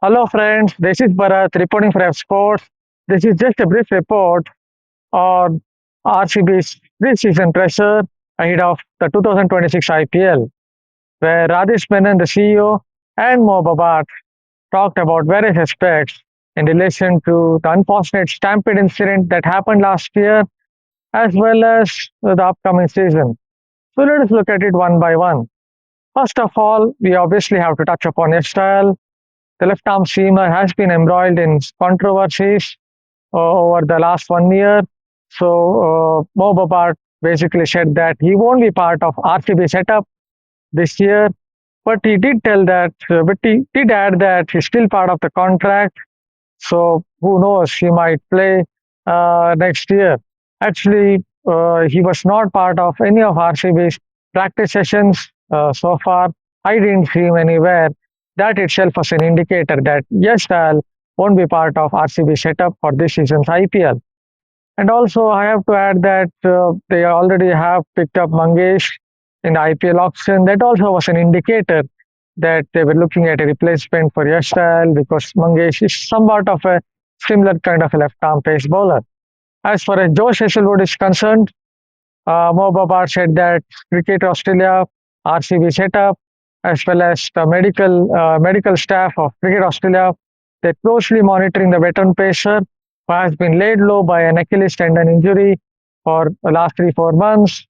Hello, friends. This is Bharat reporting for Revsportz. This is just a brief report on RCB's preseason pressure ahead of the 2026 IPL, where Rajesh Menon, the CEO, and Mo Babat talked about various aspects in relation to the unfortunate stampede incident that happened last year, as well as the upcoming season. So let us look at it one by one. First of all, we obviously have to touch upon Yash Dayal. The left arm seamer has been embroiled in controversies over the last 1 year. So Mo Babat basically said that he won't be part of RCB setup this year, but he did tell that, but he did add that he's still part of the contract. So who knows, he might play next year. Actually, he was not part of any of RCB's practice sessions so far. I didn't see him anywhere. That itself was an indicator that yes, Dayal won't be part of RCB setup for this season's IPL. And also, I have to add that they already have picked up Mangesh in the IPL auction. That also was an indicator that they were looking at a replacement for Yash Dayal because Mangesh is somewhat of a similar kind of a left-arm pace bowler. As far as Josh Hazlewood is concerned, Mo Babar said that Cricket Australia, RCB setup, as well as the medical staff of Cricket Australia, they're closely monitoring the veteran pacer who has been laid low by an Achilles tendon injury for the last 3 4 months.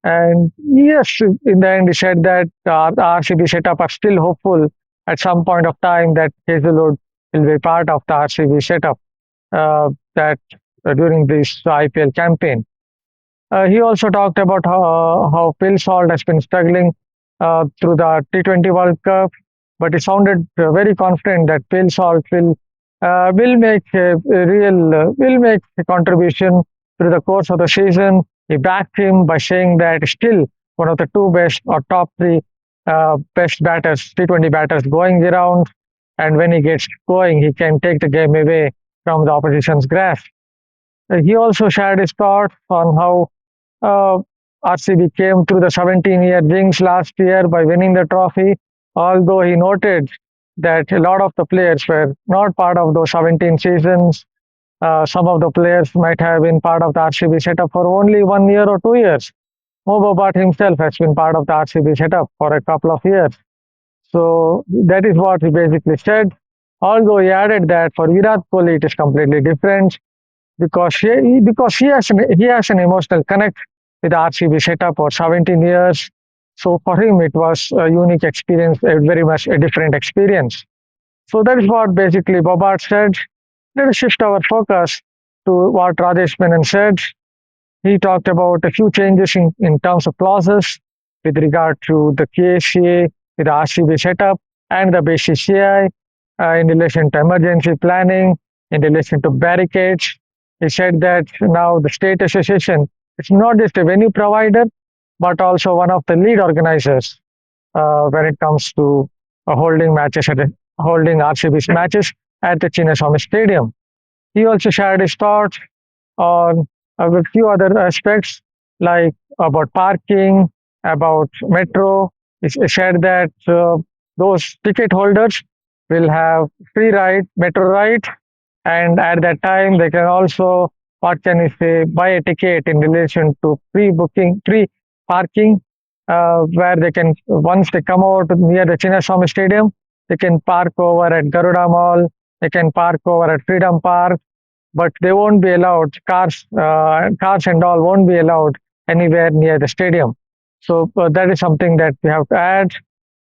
And yes, in the end, he said that the RCB setup are still hopeful at some point of time that Hazelwood will be part of the RCB setup that during this IPL campaign. He also talked about how Phil Salt has been struggling through the T20 World Cup, but he sounded very confident that Phil Salt will make a real will make a contribution through the course of the season. He backed him by saying that still one of the two best or top three best batters, T20 batters going around, and when he gets going, he can take the game away from the opposition's grasp. He also shared his thoughts on how uh, RCB came through the 17-year jinx last year by winning the trophy, although he noted that a lot of the players were not part of those 17 seasons. Some of the players might have been part of the RCB setup for only 1 year or 2 years. Mo Babat himself has been part of the RCB setup for a couple of years. So that is what he basically said. Although he added that for Virat Kohli it is completely different because he has an emotional connect with the RCB setup for 17 years. So for him, it was a unique experience, a very much a different experience. So that is what basically Bobart said. Let us shift our focus to what Rajesh Menon said. He talked about a few changes in terms of clauses with regard to the KCA, with the RCB setup, and the BCCI in relation to emergency planning, in relation to barricades. He said that now the state association is not just a venue provider, but also one of the lead organizers when it comes to holding RCB's matches at the Chinnaswamy Stadium. He also shared his thoughts on a few other aspects like about parking, about metro. He said that those ticket holders will have free ride, metro ride, and at that time they can also, what can you say, buy a ticket in relation to pre-booking, pre-parking, where they can, once they come out near the Chinnaswamy Stadium, they can park over at Garuda Mall, they can park over at Freedom Park, but they won't be allowed, cars and all won't be allowed anywhere near the stadium. So that is something that we have to add.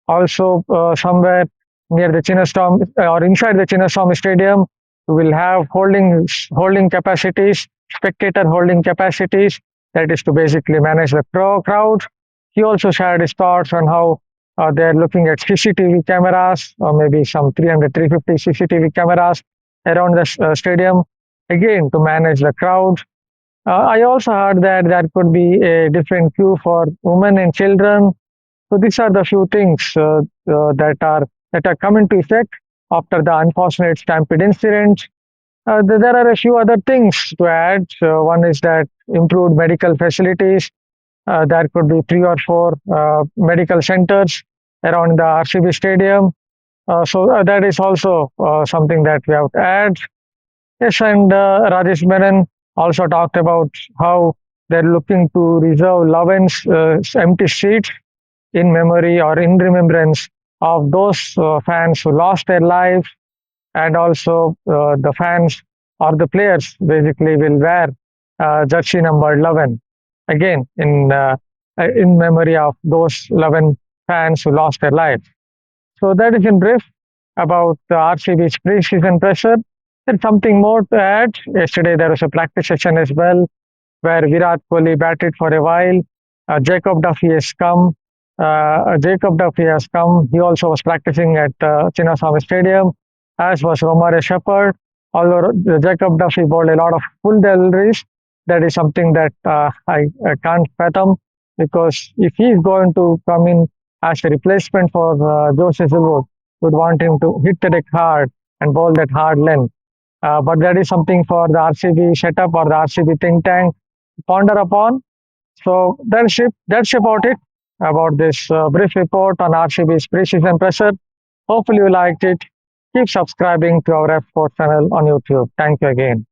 Also, somewhere near the Chinnaswamy or inside the Chinnaswamy Stadium, we will have holding capacities, spectator holding capacities. That is to basically manage the crowd. He also shared his thoughts on how they're looking at CCTV cameras, or maybe some 300, 350 CCTV cameras around the stadium, again to manage the crowd. I also heard that there could be a different queue for women and children. So these are the few things that are coming to effect after the unfortunate stampede incident. There are a few other things to add. One is that improved medical facilities. There could be three or four medical centers around the RCB stadium. So that is also something that we have to add. Yes, and Rajesh Menon also talked about how they're looking to reserve 11 empty seats in memory or in remembrance of those fans who lost their lives, and also the fans or the players basically will wear jersey number 11 again in memory of those 11 fans who lost their lives. So that is in brief about the RCB's pre-season pressure. There's something more to add. Yesterday there was a practice session as well where Virat Kohli batted for a while. Jacob Duffy has come. Jacob Duffy has come. He also was practicing at Chinnaswamy Stadium, as was Romare Shepherd. Although Jacob Duffy bowled a lot of full deliveries, that is something that I can't fathom, because if he's going to come in as a replacement for Josh Hazlewood, would want him to hit the deck hard and bowl that hard length. But that is something for the RCB setup or the RCB think tank to ponder upon. So that's about it, about this brief report on RCB's preseason pressure. Hopefully you liked it. Keep subscribing to our Revsportz channel on YouTube. Thank you again.